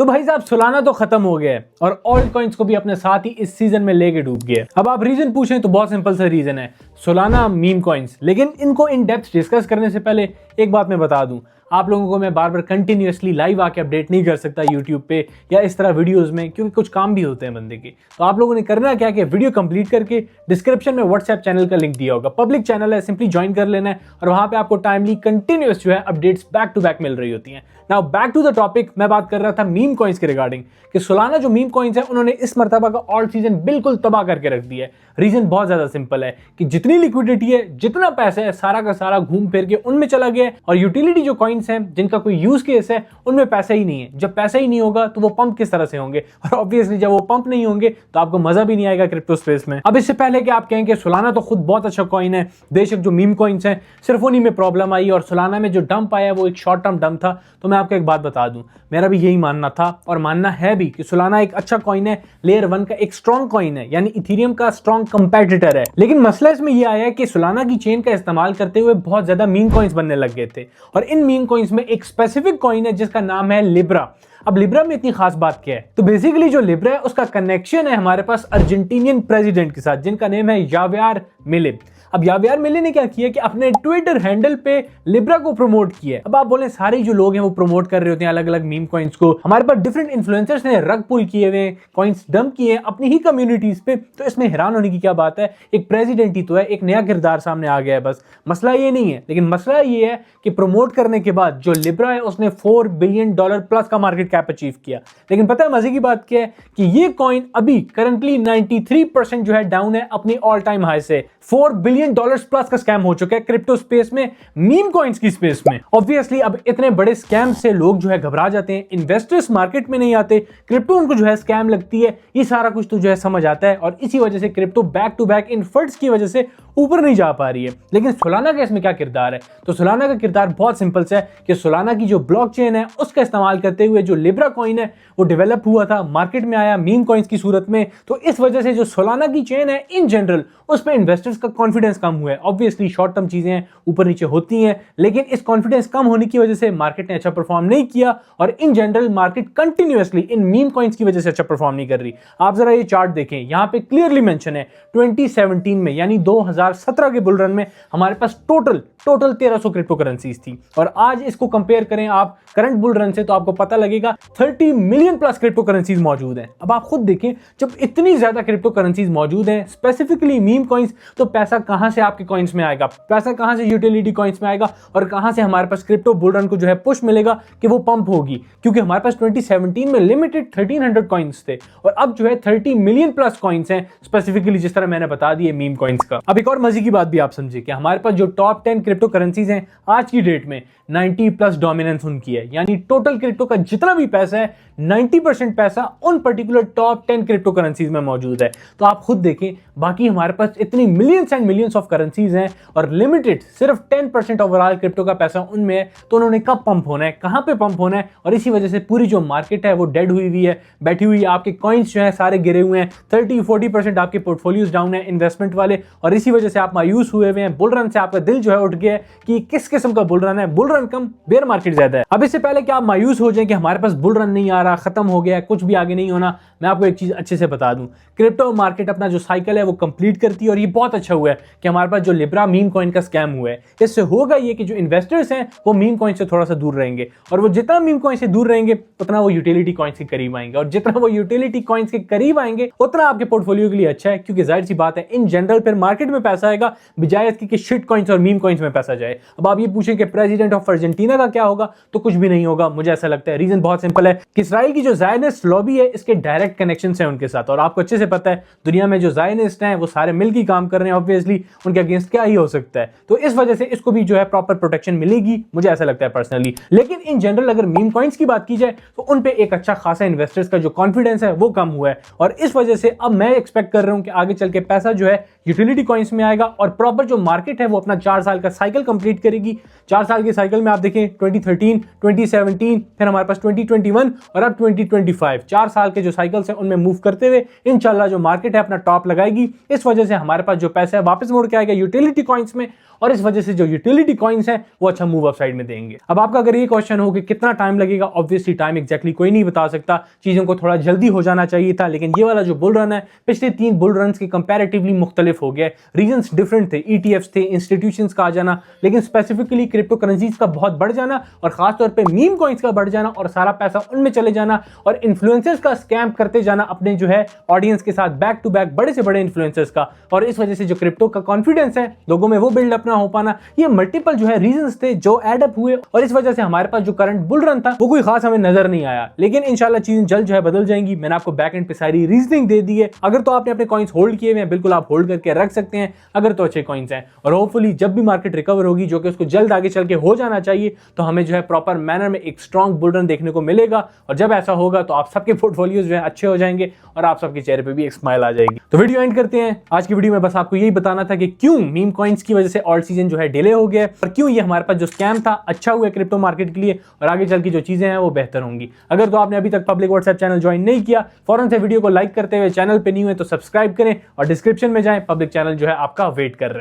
तो भाई साहब सोलाना तो खत्म हो गया है और ऑल्ट कॉइन्स को भी अपने साथ ही इस सीजन में लेके डूब गया। अब आप रीजन पूछें तो बहुत सिंपल सा रीजन है, सोलाना मीम कॉइन्स। लेकिन इनको इन डेप्थ डिस्कस करने से पहले एक बात मैं बता दूं, आप लोगों को मैं बार बार कंटिन्यूअसली लाइव आके अपडेट नहीं कर सकता यूट्यूब पे या इस तरह वीडियोस में, क्योंकि कुछ काम भी होते हैं बंदे के। तो आप लोगों ने करना क्या कि वीडियो कंप्लीट करके डिस्क्रिप्शन में व्हाट्सएप चैनल का लिंक दिया होगा, पब्लिक चैनल है, सिंपली ज्वाइन कर लेना है और वहां पे आपको टाइमली कंटिन्यूअस जो है अपडेट्स बैक टू बैक मिल रही होती हैं। Now back to the topic, मैं बात कर रहा था मीम कॉइन्स के रिगार्डिंग कि सोलाना जो मीम कॉइन्स है उन्होंने इस मर्तबा का ऑल्ट सीजन बिल्कुल तबाह करके रख दिया है। रीजन बहुत ज्यादा सिंपल है कि जितनी लिक्विडिटी है, जितना पैसा है, सारा का सारा घूम फिर के उनमें चला गया है और यूटिलिटी जो कॉइन्स हैं जिनका कोई यूज केस है उनमें पैसा ही नहीं है। जब पैसा ही नहीं होगा तो वो पंप किस तरह से होंगे, और ऑब्वियसली जब वो पंप नहीं होंगे तो आपको मजा भी नहीं आएगा क्रिप्टो स्पेस में। अब इससे पहले कि आप कहें कि सोलाना तो खुद बहुत अच्छा कॉइन है, बेशक जो मीम कॉइन्स हैं सिर्फ उन्हीं में प्रॉब्लम आई और सोलाना में जो डंप आया वो एक शॉर्ट टर्म डंप था, तो मैं आपको एक बात बता दूं, मेरा भी यही मानना था और मानना है भी कि सोलाना एक अच्छा कॉइन है, लेयर 1 का एक स्ट्रॉन्ग कॉइन है, यानी इथेरियम का स्ट्रॉन्ग कंपेटिटर है। लेकिन मसला इसमें यह आया कि सोलाना की चेन का इस्तेमाल करते हुए बहुत ज्यादा मीम कॉइन्स बनने लग गए थे और इन मीम कॉइन्स में एक स्पेसिफिक कॉइन है जिसका नाम है लिब्रा। अब लिब्रा में इतनी खास बात क्या है, तो बेसिकली जो लिब्रा है उसका कनेक्शन है हमारे पास अर्जेंटीनियन प्रेसिडेंट के साथ जिनका नेम है जावियर मिले। अब जावियर मिले ने क्या किया कि अपने ट्विटर हैंडल पे लिब्रा को प्रमोट किया। अब आप बोले सारे जो लोग हैं वो प्रमोट कर रहे होते हैं अलग अलग मीम कॉइन्स को, हमारे पास डिफरेंट इन्फ्लुएंसर्स ने रग पुल किए हुए, कॉइन्स डंप किए अपनी ही कम्युनिटीज पे, तो इसमें हैरान होने की क्या बात है, एक प्रेसिडेंट ही तो है, एक नया किरदार सामने आ गया है, बस मसला ये नहीं है। लेकिन मसला ये है कि प्रमोट करने के बाद जो लिब्रा है उसने $4 बिलियन प्लस का मार्केट कैप अचीव किया। लेकिन पता है मजे की बात क्या है कि ये कॉइन अभी करंटली 93% जो है डाउन है अपनी ऑल टाइम हाई से। $4 बिलियन प्लस का स्कैम हो चुका है क्रिप्टो स्पेस में, मीम कॉइन्स की स्पेस में। ऑब्वियसली अब इतने बड़े स्कैम से लोग जो है घबरा जाते हैं, इन्वेस्टर्स मार्केट में नहीं आते, क्रिप्टो उनको जो है स्कैम लगती है, ये सारा कुछ तो जो है समझ आता है और इसी वजह से क्रिप्टो बैक टू बैक इन फंड्स की वजह से ऊपर नहीं जा पा रही है। लेकिन सोलाना का इसमें क्या किरदार है, तो सोलाना का किरदार बहुत सिंपल सा है कि सोलाना की जो ब्लॉकचेन है उसका इस्तेमाल करते हुए जो लिब्रा कॉइन है वो डेवलप हुआ था, मार्केट में आया मीम कॉइन्स की सूरत में, तो इस वजह से जो सोलाना की चेन है इन जनरल उस पर इन्वेस्टर्स का कॉन्फिडेंस कम हुआ है। ऑब्वियसली शॉर्ट टर्म चीजें ऊपर नीचे होती हैं, लेकिन इस कॉन्फिडेंस कम होने की वजह से मार्केट ने अच्छा परफॉर्म नहीं किया और in general market continuously in meme coins की वजह से अच्छा परफॉर्म नहीं कर रही। आप जरा ये चार्ट देखें, यहां पे क्लियरली मेंशन है 2017 में यानी 2017 के बुल रन में हमारे पास टोटल 1300 क्रिप्टो करेंसीज थी और आज इसको कंपेयर करें आप करंट बुल रन से तो आपको पता लगेगा 30 मिलियन प्लस क्रिप्टो करेंसीज मौजूद हैं। अब आप खुद देखें, जब इतनी ज्यादा क्रिप्टो करेंसीज मौजूद हैं, स्पेसिफिकली मीम कॉइन्स, तो पैसा कहां से आपके कॉइन्स में आएगा, पैसा कहां से यूटिलिटी कॉइन्स में आएगा और कहां से हमारे पास क्रिप्टो बुल रन को जो है पुश मिलेगा कि वो पंप होगी, क्योंकि हमारे पास 2017 में लिमिटेड 1300 कॉइन्स थे और अब जो है 30 मिलियन प्लस कॉइन्स हैं, स्पेसिफिकली जिस तरह मैंने बता दिए मीम कॉइन्स का। अब एक और मजे की बात भी आप समझे कि हमारे पास जो टॉप 10 क्रिप्टो करेंसीज हैं आज की डेट में 90+ डोमिनेंस उनकी है, यानी टोटल क्रिप्टो का जितना भी पैसा है 90% पैसा उन पर्टिकुलर टॉप 10 क्रिप्टो करेंसीज में मौजूद है। तो आप खुद देखें, बाकी हमारे पास इतनी millions and millions of currencies हैं और लिमिटेड सिर्फ 10% ओवरऑल क्रिप्टो का पैसा उनमें है, तो उन्होंने कब पंप होना है, कहां पे पंप होना है, और इसी वजह से पूरी जो मार्केट है वो डेड हुई है, बैठी हुई है। आपके कॉइन्स जो है सारे गिरे हुए हैं, 30-40% आपके पोर्टफोलियोज डाउन है इन्वेस्टमेंट वाले, और इसी वजह से आप मायूस हुए हुए हैं। बुल रन से आपका दिल जो है उठ गया है कि किस किस्म का बुल रन है, बुल रन कम बेयर मार्केट ज्यादा है। अब इससे पहले कि आप मायूस हो जाएं कि हमारे पास बुल रन नहीं आ रहा, खत्म हो गया, कुछ भी आगे नहीं होना, मैं आपको एक चीज अच्छे से बता दूं, क्रिप्टो मार्केट अपना जो साइकिल है वो कंप्लीट करती है और ये बहुत अच्छा हुआ है कि हमारे पास जो लिब्रा मीम कॉइन का स्कैम हुआ है, इससे होगा ये कि जो इन्वेस्टर्स हैं वो मीम कॉइन से थोड़ा सा दूर रहेंगे और वो जितना मीम कॉइन से दूर रहेंगे उतना वो यूटिलिटी कॉइन्स के करीब आएंगे और जितना वो यूटिलिटी कॉइन्स के करीब आएंगे उतना आपके पोर्टफोलियो के लिए अच्छा है, क्योंकि जाहिर सी बात है इन जनरल फिर मार्केट में पैसा आएगा बजाय इसके कि शिट कॉइन्स और मीम कॉइन्स में पैसा जाए। अब आप ये पूछें कि प्रेसिडेंट ऑफ अर्जेंटीना का क्या होगा, तो कुछ भी नहीं होगा, मुझे ऐसा लगता है। रीजन बहुत सिंपल है कि इस्राइल की जो ज़ायनिस्ट लॉबी है इसके डायरेक्ट कनेक्शन है उनके साथ, और आपको अच्छे से पता है दुनिया में जो ज़ायनिस्ट हैं वो सारे मिलकर काम कर रहे हैं, ऑब्वियसली उनके अगेंस्ट क्या ही हो सकता है, तो इस वजह से इसको भी जो है प्रॉपर प्रोटेक्शन मिलेगी, मुझे ऐसा लगता है पर्सनली। लेकिन इन जनरल अगर मीम कॉइन्स की बात की जाए तो उन पे एक अच्छा खासा इन्वेस्टर्स का जो कॉन्फिडेंस है वो कम हुआ है और इस वजह से अब मैं एक्सपेक्ट कर रहा हूं कि आगे चल के पैसा जो है यूटिलिटी कॉइन्स में आएगा और प्रॉपर जो मार्केट है वो अपना 4 साल का साइकिल कंप्लीट करेगी। 4 साल के साइकिल में आप देखें 2013, 2017, फिर हमारे पास 2021 और अब 2025, 4 साल के जो साइकिल्स हैं उनमें मूव करते हुए इंशाल्लाह जो मार्केट है अपना टॉप लगाएगी। इस वजह से हमारे पास जो पैसा है वापस मोड़ के आएगा यूटिलिटी कॉइन्स में, और इस वजह से जो यूटिलिटी कॉइन्स हैं वो अच्छा मूव अप साइड में देंगे। अब आपका अगर ये क्वेश्चन हो कि कितना टाइम लगेगा, ऑब्वियसली टाइम एग्जैक्टली कोई नहीं बता सकता, चीजों को थोड़ा जल्दी हो जाना चाहिए था, लेकिन ये वाला जो बुल रन है पिछले 3 बुल रन के कंपैरेटिवली मुख्तलिफ हो गया। रीजंस डिफरेंट थे, ईटीएफ्स थे, इंस्टीट्यूशंस का आ जाना, लेकिन स्पेसिफिकली क्रिप्टो करेंसीज का बहुत बढ़ जाना और खासतौर पर मीम कॉइन्स का बढ़ जाना और सारा पैसा उनमें चले जाना और इन्फ्लुएंसर्स का स्कैम करते जाना अपने जो है ऑडियंस के साथ बैक टू बैक बड़े से बड़े इन्फ्लुएंसर्स का, और इस वजह से जो क्रिप्टो का कॉन्फिडेंस है लोगों में वो बिल्ड अप ना हो पाना, ये मल्टीपल जो है रीजंस थे जो एड अप हुए, और इस वजह से हमारे पास जो करंट बुल रन था वो कोई खास हमें नजर नहीं आया। लेकिन इंशाल्लाह चीजें जल्द जो है बदल जाएंगी। मैंने आपको बैक एंड पे सारी रीजनिंग दे दी है। अगर तो आपने अपने कॉइन्स होल्ड किए हुए हैं, बिल्कुल आप होल्ड करके रख सकते हैं अगर तो अच्छे कॉइन्स हैं, और होपफुली जब भी मार्केट रिकवर होगी, जो कि उसको जल्द आगे चल के हो जाना चाहिए, तो हमें जो है प्रॉपर मैनर में एक स्ट्रॉन्ग बुल रन देखने को मिलेगा। और जब ऐसा होगा तो आप सबके पोर्टफोलियोज जो है अच्छे हो जाएंगे और आप सबके चेहरे पे भी एक स्माइल आ जाएगी। तो वीडियो एंड करते हैं। आज की वीडियो में बस आपको यही बताना था कि क्यों मीम कॉइन्स की वजह से ऑल्ट सीजन जो है डिले हो गया और क्यों ये हमारे पास जो स्कैम था अच्छा हुआ क्रिप्टो मार्केट के लिए, और आगे चल के जो चीजें हैं वो बेहतर होंगी। अगर तो आपने अभी तक पब्लिक व्हाट्सएप चैनल ज्वाइन नहीं किया, फौरन से वीडियो को लाइक करते हुए, चैनल पे नहीं हुए तो सब्सक्राइब करें और डिस्क्रिप्शन में जाएं, पब्लिक चैनल जो है आपका वेट कर रहा है।